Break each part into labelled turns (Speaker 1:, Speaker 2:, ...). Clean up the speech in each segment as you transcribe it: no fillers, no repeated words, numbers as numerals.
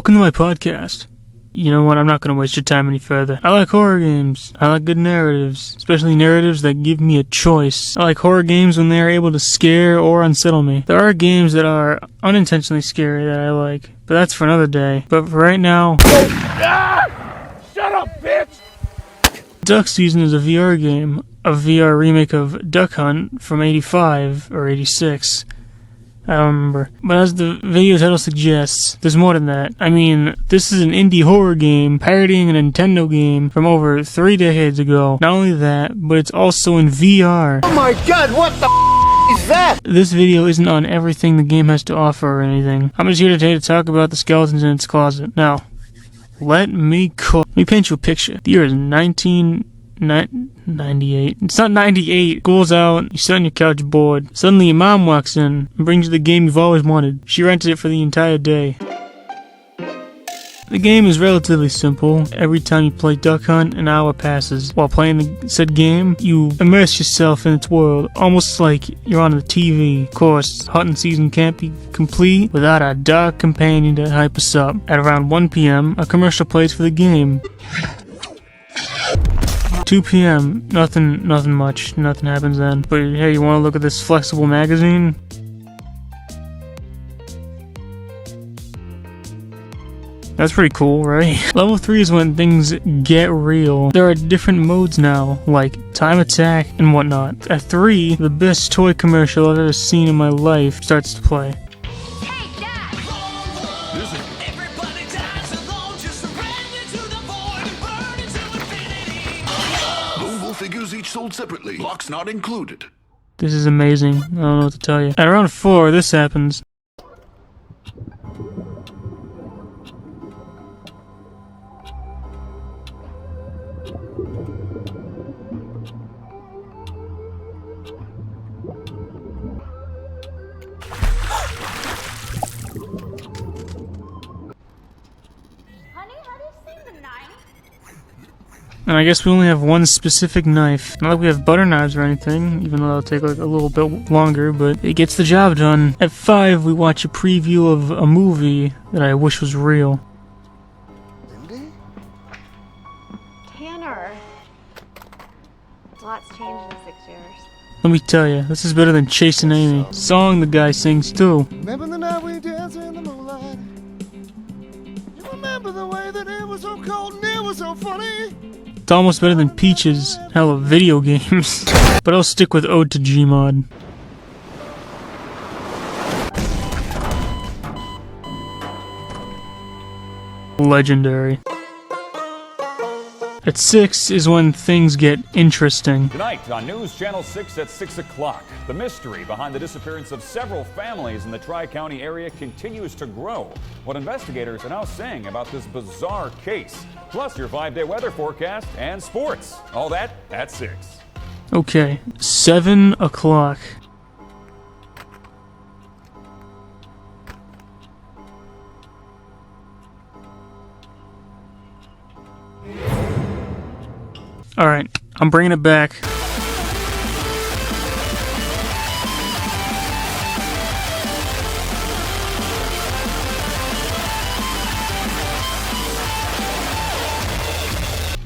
Speaker 1: Welcome to my podcast. You know what, I'm not going to waste your time any further. I like horror games. I like good narratives, especially narratives that give me a choice. I like horror games when they are able to scare or unsettle me. There are games that are unintentionally scary that I like, but that's for another day. But for right now...
Speaker 2: Shut up, bitch!
Speaker 1: Duck Season is a VR game, a VR remake of Duck Hunt from 85 or 86. I don't remember. But as the video title suggests, there's more than that. I mean, this is an indie horror game parodying a Nintendo game from over 3 decades ago. Not only that, but it's also in VR.
Speaker 2: Oh my god, what the is that?
Speaker 1: This video isn't on everything the game has to offer or anything. I'm just here today to talk about the skeletons in its closet. Now, let me paint you a picture. The year is 1998. It's not 98. School's out, you sit on your couch bored. Suddenly your mom walks in and brings you the game you've always wanted. She rented it for the entire day. The game is relatively simple. Every time you play Duck Hunt, an hour passes. While playing the said game, you immerse yourself in its world, almost like you're on the TV. Of course, hunting season can't be complete without a dark companion to hype us up. At around 1 p.m., a commercial plays for the game. 2 p.m., nothing much, nothing happens then. But hey, you want to look at this flexible magazine? That's pretty cool, right? Level 3 is when things get real. There are different modes now, like time attack and whatnot. At 3, the best toy commercial I've ever seen in my life starts to play.
Speaker 3: Hey, Dad! Everybody dies alone, just surrender to the void and burn into infinity.
Speaker 4: Movable figures each sold separately. Locks not included.
Speaker 1: This is amazing. I don't know what to tell you. At around 4, this happens. And I guess we only have one specific knife. Not like we have butter knives or anything, even though that'll take like a little bit longer, but it gets the job done. At 5, we watch a preview of a movie that I wish was real.
Speaker 2: Lindy?
Speaker 5: Tanner. A lot's changed in 6 years.
Speaker 1: Let me tell you, this is better than Chasing Amy. Song the guy sings too.
Speaker 2: Remember the night we danced in the moonlight? You remember the way that it was so cold and it was so funny?
Speaker 1: It's almost better than Peaches. Hell of video games. But I'll stick with Ode to Gmod. Legendary. At 6 is when things get interesting.
Speaker 6: Tonight on News Channel 6 at 6 o'clock, the mystery behind the disappearance of several families in the Tri-County area continues to grow. What investigators are now saying about this bizarre case. Plus your 5-day weather forecast and sports. All that at 6.
Speaker 1: Okay, 7 o'clock. Alright, I'm bringing it back.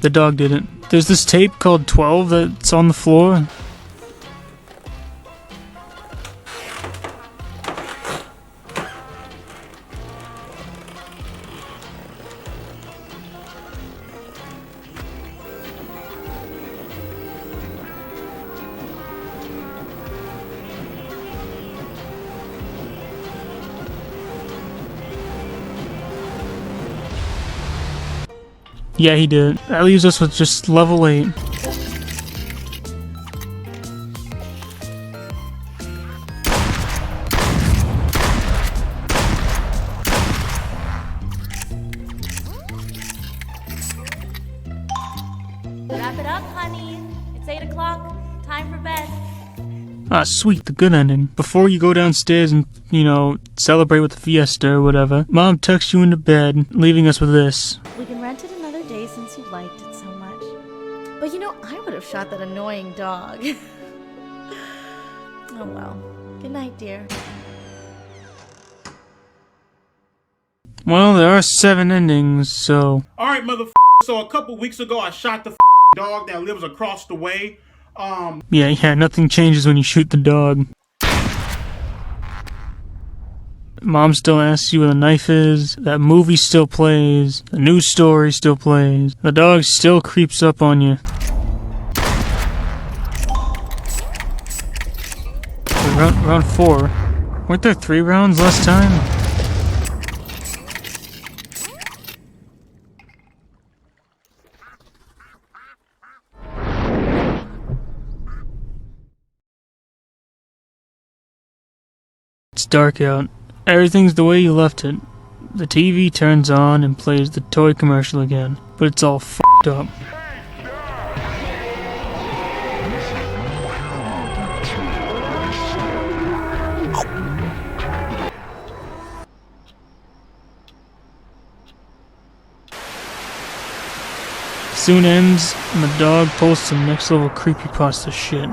Speaker 1: The dog didn't. There's this tape called 12 that's on the floor. Yeah, he did. That leaves us with just level 8.
Speaker 5: Wrap it up, honey. It's 8 o'clock. Time for bed.
Speaker 1: Ah, sweet, the good ending. Before you go downstairs and, celebrate with the fiesta or whatever, Mom tucks you into bed, leaving us with this.
Speaker 5: We can rent it another day since you liked it so much. But I would have shot that annoying dog. Oh well. Good night, dear.
Speaker 1: Well, there are 7 endings, so...
Speaker 7: Alright, so a couple weeks ago I shot the dog that lives across the way.
Speaker 1: Yeah, nothing changes when you shoot the dog. Mom still asks you where the knife is, that movie still plays, the news story still plays, the dog still creeps up on you. Wait, round 4. Weren't there 3 rounds last time? It's dark out. Everything's the way you left it. The TV turns on and plays the toy commercial again, but it's all f***ed up. Soon ends, and the dog pulls some next level creepypasta shit.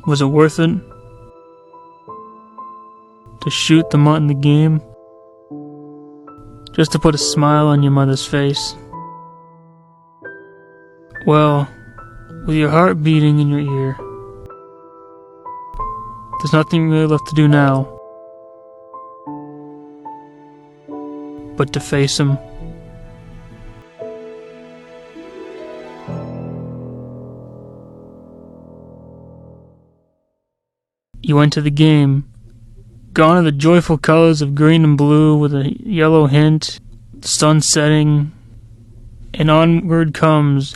Speaker 1: Was it worth it? To shoot the mutt in the game? Just to put a smile on your mother's face? Well, with your heart beating in your ear, there's nothing really left to do now but to face him. You went to the game. Gone are the joyful colors of green and blue with a yellow hint, the sun setting, and onward comes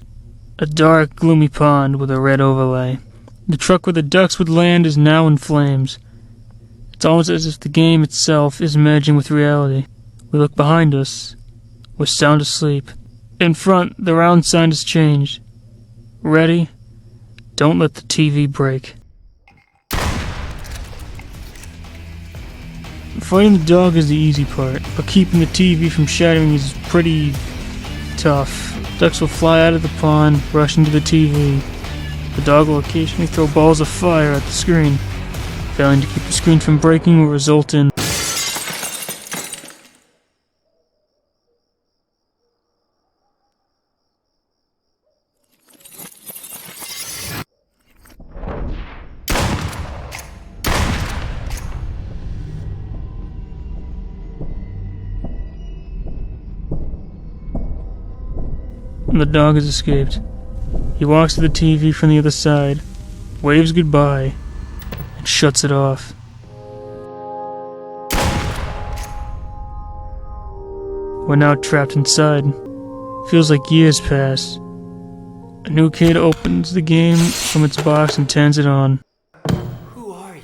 Speaker 1: a dark, gloomy pond with a red overlay. The truck where the ducks would land is now in flames. It's almost as if the game itself is merging with reality. We look behind us. We're sound asleep. In front, the round sign has changed. Ready? Don't let the TV break. Fighting the dog is the easy part, but keeping the TV from shattering is pretty tough. Ducks will fly out of the pond, rush into the TV. The dog will occasionally throw balls of fire at the screen. Failing to keep the screen from breaking will result in the dog has escaped. He walks to the TV from the other side, waves goodbye, and shuts it off. We're now trapped inside. Feels like years pass. A new kid opens the game from its box and turns it on.
Speaker 3: Who are you?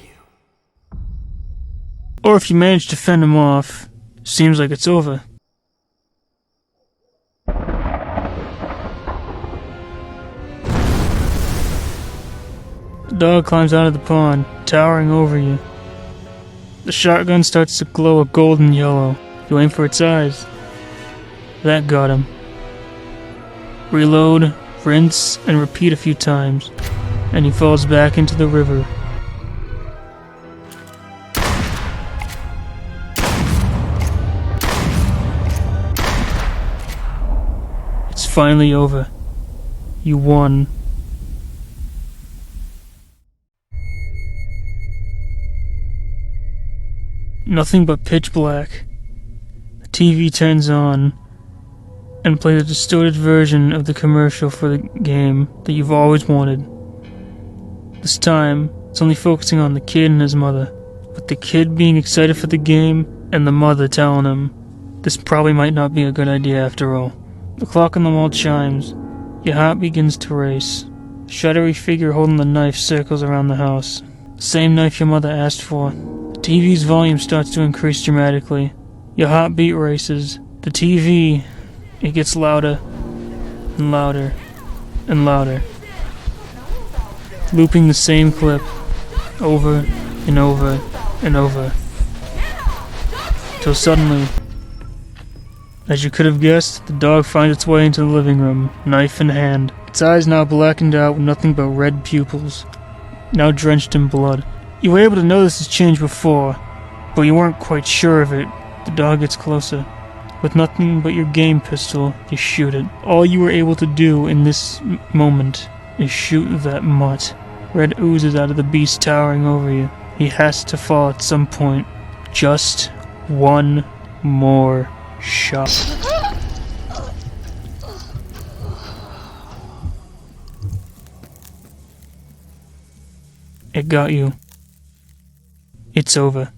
Speaker 1: Or if you manage to fend him off, seems like it's over. The dog climbs out of the pond, towering over you. The shotgun starts to glow a golden yellow. You aim for its eyes. That got him. Reload, rinse, and repeat a few times, and he falls back into the river. It's finally over. You won. Nothing but pitch black. The TV turns on and plays a distorted version of the commercial for the game that you've always wanted. This time, it's only focusing on the kid and his mother, with the kid being excited for the game and the mother telling him this probably might not be a good idea after all. The clock on the wall chimes. Your heart begins to race. The shadowy figure holding the knife circles around the house. The same knife your mother asked for. The TV's volume starts to increase dramatically. Your heartbeat races. The TV, it gets louder and louder and louder, looping the same clip over and over and over, till suddenly, as you could have guessed, the dog finds its way into the living room, knife in hand. Its eyes now blackened out with nothing but red pupils, now drenched in blood. You were able to notice this change before, but you weren't quite sure of it. The dog gets closer. With nothing but your game pistol, you shoot it. All you were able to do in this moment is shoot that mutt. Red oozes out of the beast towering over you. He has to fall at some point. Just one more shot. It got you. It's over.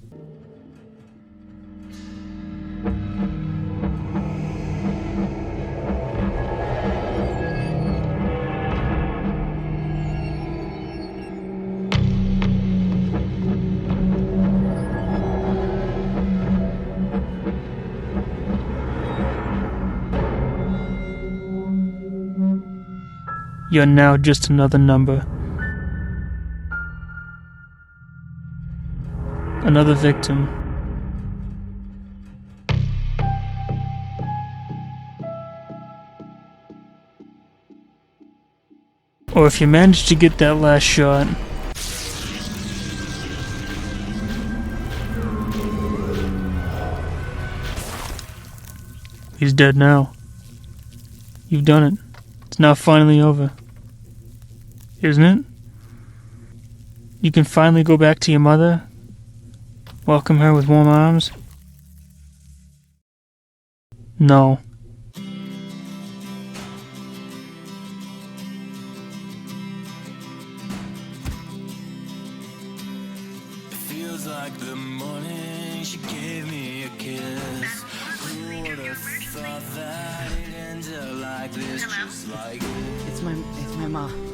Speaker 1: You're now just another number. Another victim. Or if you manage to get that last shot, he's dead now. You've done it. It's now finally over. Isn't it? You can finally go back to your mother, welcome her with warm arms. No.
Speaker 3: It feels like the morning she gave me a kiss. Who would have thought that it ended up like this? Just like
Speaker 5: It's my mom.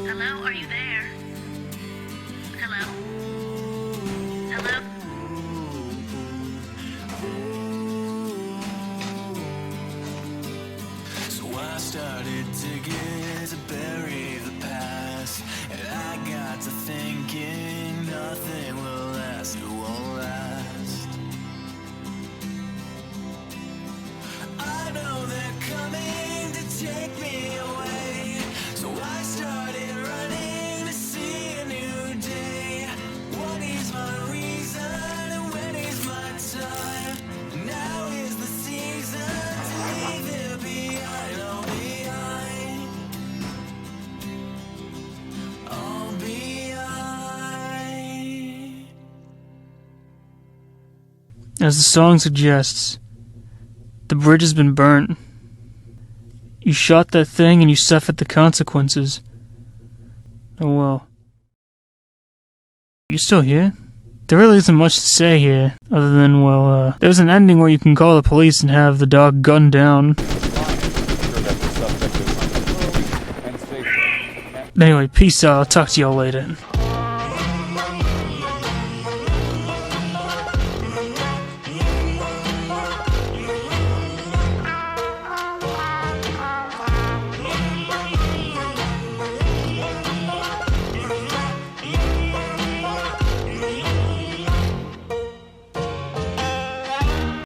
Speaker 8: Hello, are you there? Hello? Hello?
Speaker 3: so I started digging to bury the past, and I got to thinking nothing will last, it won't last. I know they're coming to take me away, so I started running to see a new day. What is my reason and when is my time? Now is the season to leave it behind, all behind, all behind.
Speaker 1: As the song suggests, the bridge has been burnt. You shot that thing and you suffered the consequences. Oh well. You still here? There really isn't much to say here, other than, well, there's an ending where you can call the police and have the dog gunned down. Anyway, peace out, I'll talk to y'all later.